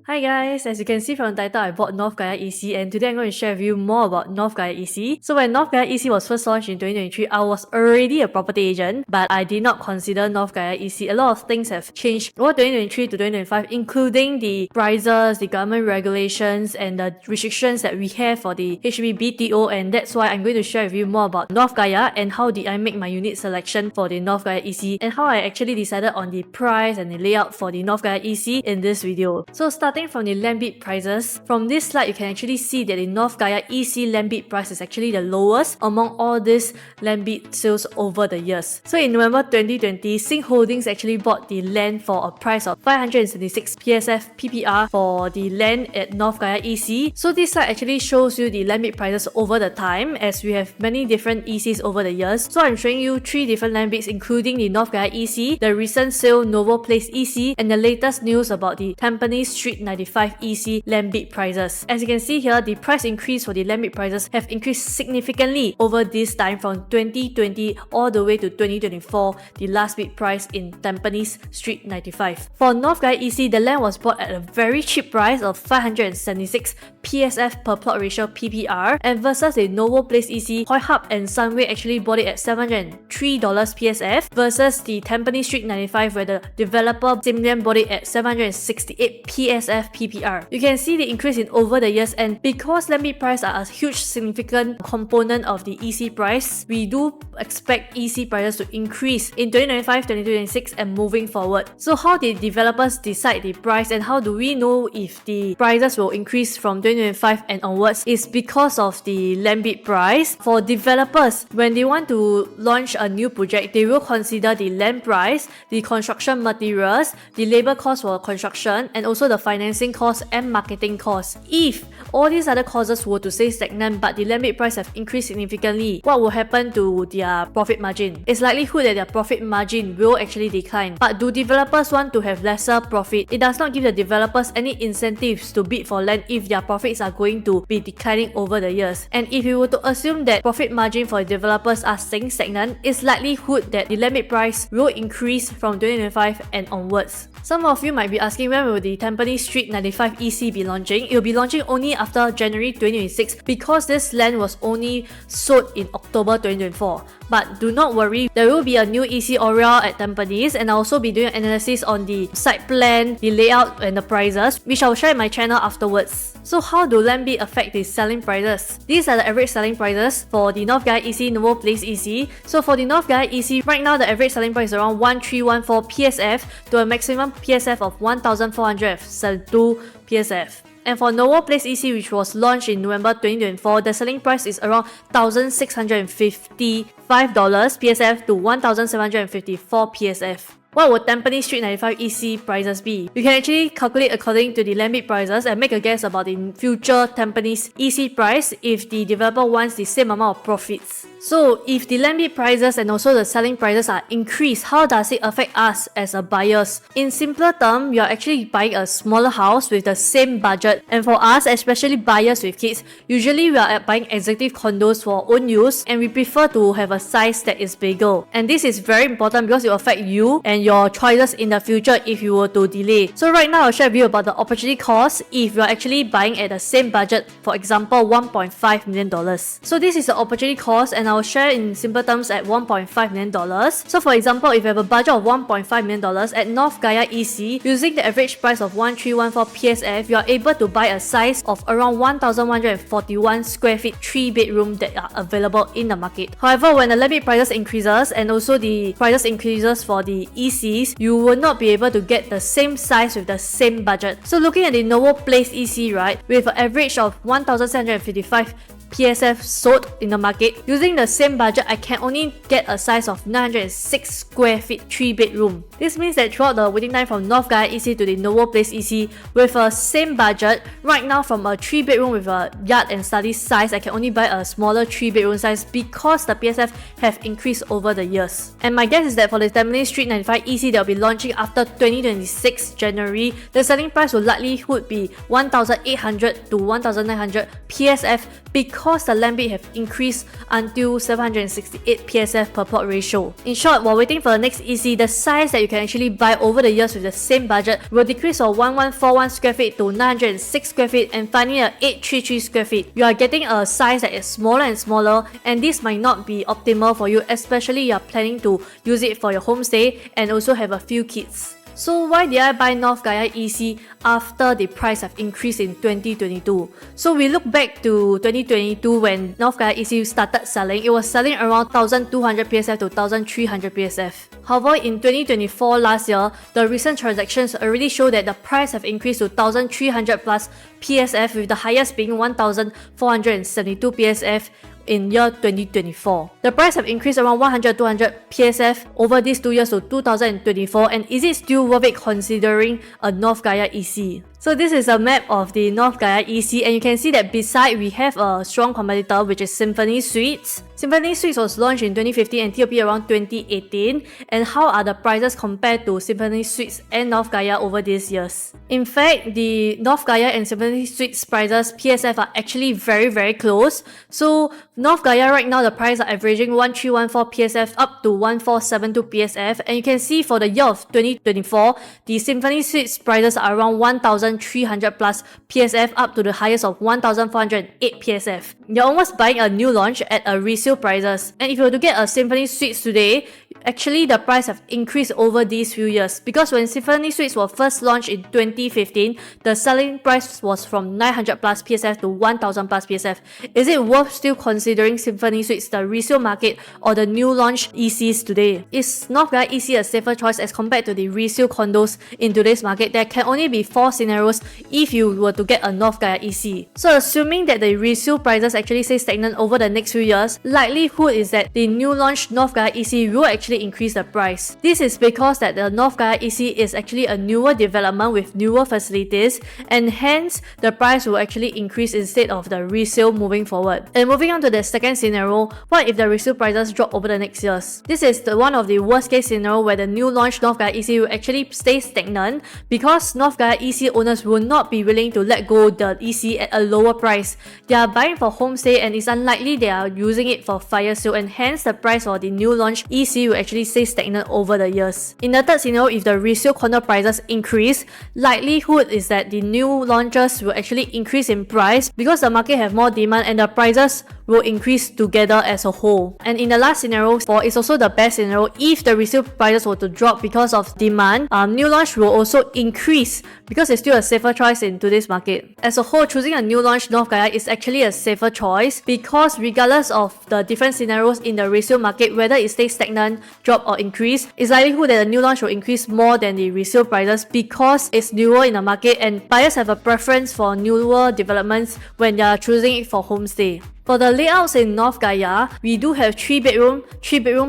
Hi guys, as you can see from the title, I bought North Gaia EC and today I'm going to share with you more about North Gaia EC. So when North Gaia EC was first launched in 2023, I was already a property agent, but I did not consider North Gaia EC. A lot of things have changed over 2023 to 2025, including the prices, the government regulations, and the restrictions that we have for the HDB BTO, and that's why I'm going to share with you more about North Gaia and how did I make my unit selection for the North Gaia EC and how I actually decided on the price and the layout for the North Gaia EC in this video. So starting from the land bid prices, from this slide you can actually see that the North Gaia EC land bid price is actually the lowest among all these land bid sales over the years. So in November 2020, Sing Holdings actually bought the land for a price of 576 PSF PPR for the land at North Gaia EC. So this slide actually shows you the land bid prices over the time, as we have many different ECs over the years. So I'm showing you 3 different land bids, including the North Gaia EC, the recent sale Novo Place EC, and the latest news about the Tampines Street 95 EC land bid prices. As you can see here, the price increase for the land bid prices have increased significantly over this time from 2020 all the way to 2024, the last bid price in Tampines Street 95. For North Gaia EC, the land was bought at a very cheap price of 576 PSF per plot ratio PPR, and versus the Novo Place EC, Hoi Hub and Sunway actually bought it at $703 PSF versus the Tampines Street 95, where the developer Simlian bought it at 768 PSF PPR. You can see the increase in over the years, and because land bid price are a huge significant component of the EC price, we do expect EC prices to increase in 2025, 2026 and moving forward. So how did developers decide the price, and how do we know if the prices will increase from 2025 and onwards? Is because of the land bid price. For developers, when they want to launch a new project, they will consider the land price, the construction materials, the labor cost for construction, and also the financing costs and marketing costs. If all these other causes were to stay stagnant but the land bid price have increased significantly, what will happen to their profit margin? It's likelihood that their profit margin will actually decline. But do developers want to have lesser profit? It does not give the developers any incentives to bid for land if their profits are going to be declining over the years. And if you were to assume that profit margin for developers are staying stagnant, it's likelihood that the land bid price will increase from 2025 and onwards. Some of you might be asking, when will the Tampines Street 95 EC be launching? It will be launching only after January 2026 because this land was only sold in October 2024. But do not worry, there will be a new EC Oriole at Tampines, and I'll also be doing an analysis on the site plan, the layout and the prices, which I'll share in my channel afterwards. So how do land bid affect the selling prices? These are the average selling prices for the North Gaia EC, Novo Place EC. So for the North Gaia EC, right now the average selling price is around 1314 PSF to a maximum PSF of 1472 PSF. And for Novo Place EC, which was launched in November 2024, the selling price is around $1,655 PSF to 1,754 PSF. What would Tampines Street 95 EC prices be? You can actually calculate according to the land bid prices and make a guess about the future Tampines EC price if the developer wants the same amount of profits. So if the land bid prices and also the selling prices are increased, how does it affect us as a buyers? In simpler terms, you are actually buying a smaller house with the same budget, and for us, especially buyers with kids, usually we are buying executive condos for our own use, and we prefer to have a size that is bigger. And this is very important because it will affect you and your choices in the future if you were to delay. So right now I'll share with you about the opportunity cost if you're actually buying at the same budget, for example $1.5 million. So this is the opportunity cost, and I'll share in simple terms at $1.5 million. So for example, if you have a budget of $1.5 million at North Gaia EC, using the average price of 1314 PSF, you are able to buy a size of around 1,141 square feet 3-bedroom that are available in the market. However, when the land bid prices increases and also the prices increases for the ECs, you will not be able to get the same size with the same budget. So looking at the Novo Place EC, right, with an average of 1,755 PSF sold in the market, using the same budget, I can only get a size of 906 square feet 3-bedroom. This means that throughout the waiting time from North Gaia EC to the Novo Place EC, with a same budget, right now from a 3-bedroom with a yard and study size, I can only buy a smaller 3-bedroom size because the PSF have increased over the years. And my guess is that for the Tampines Street 95 EC that will be launching after 2026 January, the selling price will likely be 1,800 to 1,900 PSF because the land bid have increased until 768 PSF per plot ratio. In short, while waiting for the next EC, the size that you can actually buy over the years with the same budget will decrease from 1141 square feet to 906 square feet, and finally a 833 square feet. You are getting a size that is smaller and smaller, and this might not be optimal for you, especially you are planning to use it for your homestay and also have a few kids. So why did I buy North Gaia EC after the price have increased in 2022? So we look back to 2022 when North Gaia EC started selling. It was selling around 1200 PSF to 1300 PSF. However, in 2024 last year, the recent transactions already show that the price have increased to 1300 plus PSF, with the highest being 1472 PSF in year 2024. The price have increased around 100-200 PSF over these 2 years to 2024, and is it still worth it considering a North Gaia EC? So this is a map of the North Gaia EC, and you can see that beside we have a strong competitor, which is Symphony Suites. Symphony Suites was launched in 2015 and TOP around 2018. And how are the prices compared to Symphony Suites and North Gaia over these years? In fact, the North Gaia and Symphony Suites prices PSF are actually very close. So North Gaia right now the price are averaging 1314 PSF up to 1472 PSF, and you can see for the year of 2024, the Symphony Suites prices are around 1300 plus PSF up to the highest of 1408 PSF. You're almost buying a new launch at a resale prices. And if you were to get a Symphony Suites today, actually the price have increased over these few years, because when Symphony Suites were first launched in 2015, the selling price was from 900 plus PSF to 1000 plus PSF. Is it worth still considering Symphony Suites the resale market or the new launch ECs today? Is North Gaia EC a safer choice as compared to the resale condos in today's market? There can only be 4 scenarios if you were to get a North Gaia EC. So assuming that the resale prices actually stay stagnant over the next few years, likelihood is that the new launch North Gaia EC will actually increase the price. This is because that the North Gaia EC is actually a newer development with newer facilities, and hence the price will actually increase instead of the resale moving forward. And moving on to the second scenario, what if the resale prices drop over the next years? This is one of the worst case scenario where the new launch North Gaia EC will actually stay stagnant, because North Gaia EC owners will not be willing to let go the EC at a lower price. They are buying for homestay, and it's unlikely they are using it for fire sale, and hence the price for the new launch EC will actually stay stagnant over the years. In the third scenario, if the resale condo prices increase, likelihood is that the new launches will actually increase in price because the market have more demand and the prices will increase together as a whole. And in the last scenario, it's also the best scenario, if the resale prices were to drop because of demand, new launch will also increase because it's still a safer choice in today's market. As a whole, choosing a new launch North Gaia is actually a safer choice, because regardless of the different scenarios in the resale market, whether it stays stagnant, drop or increase, it's likelihood that the new launch will increase more than the resale prices because it's newer in the market and buyers have a preference for newer developments when they are choosing it for homestay. For the layouts in North Gaia, we do have 3 bedroom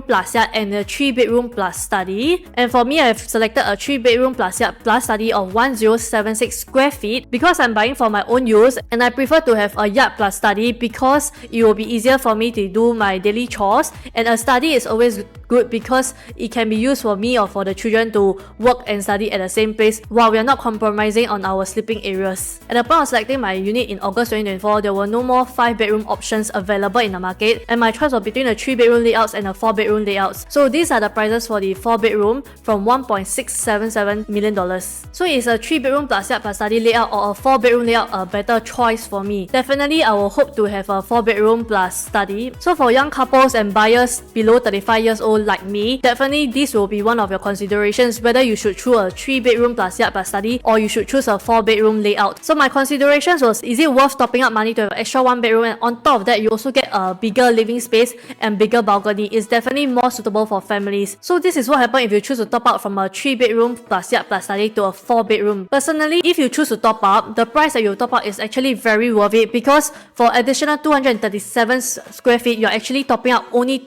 plus yard and a 3 bedroom plus study. And for me, I've selected a 3 bedroom plus yard plus study of 1076 square feet because I'm buying for my own use, and I prefer to have a yard plus study because it will be easier for me to do my daily chores, and a study is always good because it can be used for me or for the children to work and study at the same place while we are not compromising on our sleeping areas. At the point of selecting my unit in August 2024, there were no more 5 bedroom options available in the market, and my choice was between the 3 bedroom layouts and the 4 bedroom layouts. So these are the prices for the 4 bedroom from $1.677 million. So is a 3 bedroom plus yard plus study layout or a 4 bedroom layout a better choice for me? Definitely I will hope to have a 4 bedroom plus study. So for young couples and buyers below 35 years old like me, definitely this will be one of your considerations whether you should choose a 3 bedroom plus yard plus study or you should choose a 4 bedroom layout. So my considerations was, is it worth topping up money to have extra 1 bedroom, and on top of that you also get a bigger living space and bigger balcony. It's definitely more suitable for families. So this is what happens if you choose to top up from a 3 bedroom plus yard plus study to a 4 bedroom. Personally, if you choose to top up, the price that you top up is actually very worth it, because for additional 237 square feet, you're actually topping up only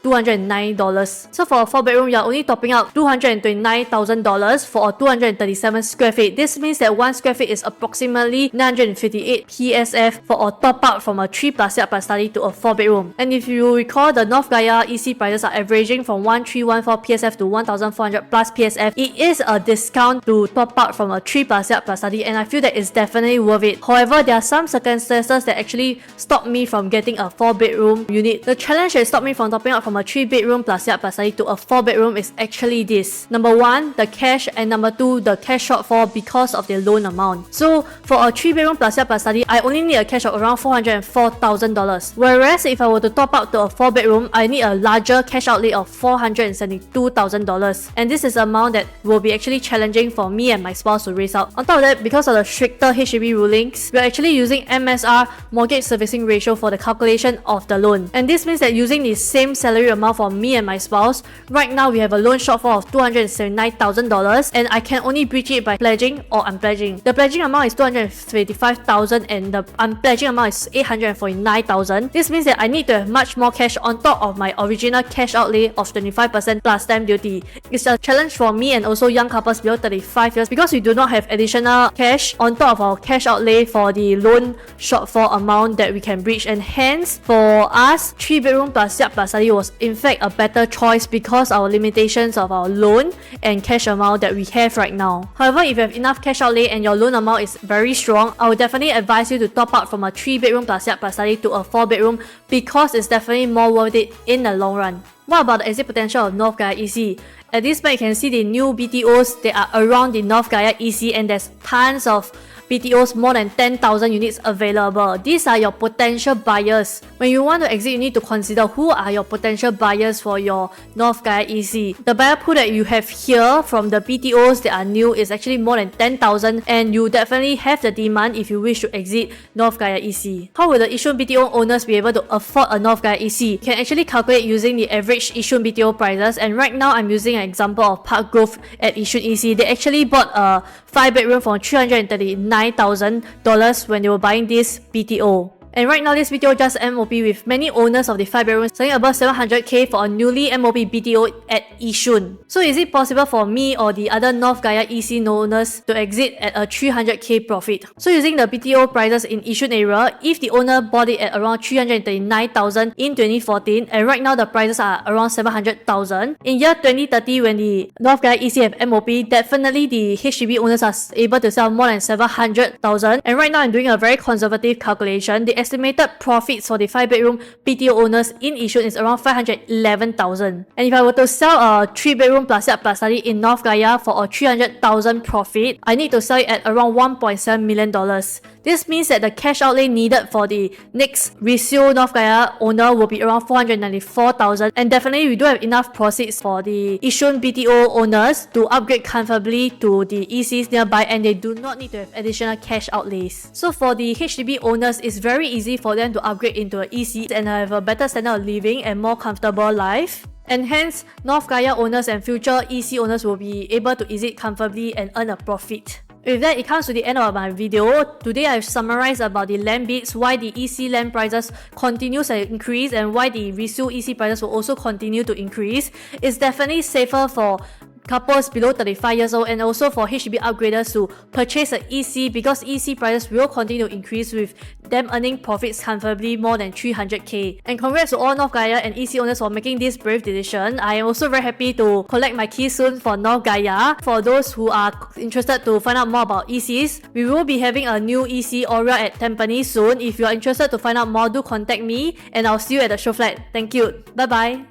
$209. So for a 4-bedroom, you're only topping up $229,000 for a 237 square feet. This means that 1 square feet is approximately 958 PSF for a top up from a 3 plus yard plus study to a 4-bedroom. And if you recall, the North Gaia EC prices are averaging from 1314 PSF to 1400 plus PSF. It is a discount to top up from a 3 plus yard plus study, and I feel that it's definitely worth it. However, there are some circumstances that actually stop me from getting a 4-bedroom unit. The challenge that stopped me from topping up from a 3-bedroom plus yard plus study to a 4-bedroom is actually this. Number 1, the cash, and number 2, the cash shortfall because of the loan amount. So for a 3-bedroom plus yard plus study, I only need a cash of around $404,000. Whereas if I were to top up to a 4-bedroom, I need a larger cash outlay of $472,000. And this is an amount that will be actually challenging for me and my spouse to raise out. On top of that, because of the stricter HDB rulings, we're actually using MSR, mortgage servicing ratio, for the calculation of the loan. And this means that using the same salary amount for me and my spouse, right now we have a loan shortfall of $279,000, and I can only breach it by pledging or unpledging. The pledging amount is $225,000 and the unpledging amount is $849,000. This means that I need to have much more cash on top of my original cash outlay of 25% plus stamp duty. It's a challenge for me and also young couples below 35 years because we do not have additional cash on top of our cash outlay for the loan shortfall amount that we can breach, and hence for us, 3-bedroom plus yard plus study was in fact a better choice because our limitations of our loan and cash amount that we have right now. However, if you have enough cash outlay and your loan amount is very strong, I would definitely advise you to top up from a 3-bedroom plus yard plus study to a 4-bedroom because it's definitely more worth it in the long run. What about the exit potential of North Gaia EC? At this point, you can see the new BTOs that are around the North Gaia EC, and there's tons of BTOs, more than 10,000 units available. These are your potential buyers. When you want to exit, you need to consider who are your potential buyers for your North Gaia EC. The buyer pool that you have here from the BTOs that are new is actually more than 10,000, and you definitely have the demand if you wish to exit North Gaia EC. How will the Yishun BTO owners be able to afford a North Gaia EC? You can actually calculate using the average Yishun BTO prices, and right now I'm using an example of Park Grove at Yishun EC. They actually bought a 5-bedroom for $339,000 when they were buying this BTO. And right now, this BTO just MOP with many owners of the 5-bedrooms selling above 700k for a newly MOP BTO at Yishun. So is it possible for me or the other North Gaia EC owners to exit at a 300k profit? So using the BTO prices in Yishun area, if the owner bought it at around 339,000 in 2014, and right now the prices are around 700,000, in year 2030 when the North Gaia EC have MOP, definitely the HDB owners are able to sell more than 700,000. And right now I'm doing a very conservative calculation. The estimated profits for the 5-bedroom BTO owners in Yishun is around 511,000. And if I were to sell a 3-bedroom plus yard plus study in North Gaia for a 300,000 profit, I need to sell it at around $1.7 million. This means that the cash outlay needed for the next resale North Gaia owner will be around 494,000, and definitely we do have enough proceeds for the Yishun BTO owners to upgrade comfortably to the ECs nearby, and they do not need to have additional cash outlays. So for the HDB owners, it's very easy for them to upgrade into an EC and have a better standard of living and more comfortable life. And hence, North Gaia owners and future EC owners will be able to exit comfortably and earn a profit. With that, it comes to the end of my video. Today, I've summarized about the land bids, why the EC land prices continues to increase, and why the resale EC prices will also continue to increase. It's definitely safer for couples below 35 years old and also for HDB upgraders to purchase an EC because EC prices will continue to increase with them earning profits comfortably more than 300k. And congrats to all North Gaia and EC owners for making this brave decision. I am also very happy to collect my keys soon for North Gaia. For those who are interested to find out more about ECs, we will be having a new EC Aura at Tampines soon. If you are interested to find out more, do contact me and I'll see you at the show flat. Thank you. Bye bye.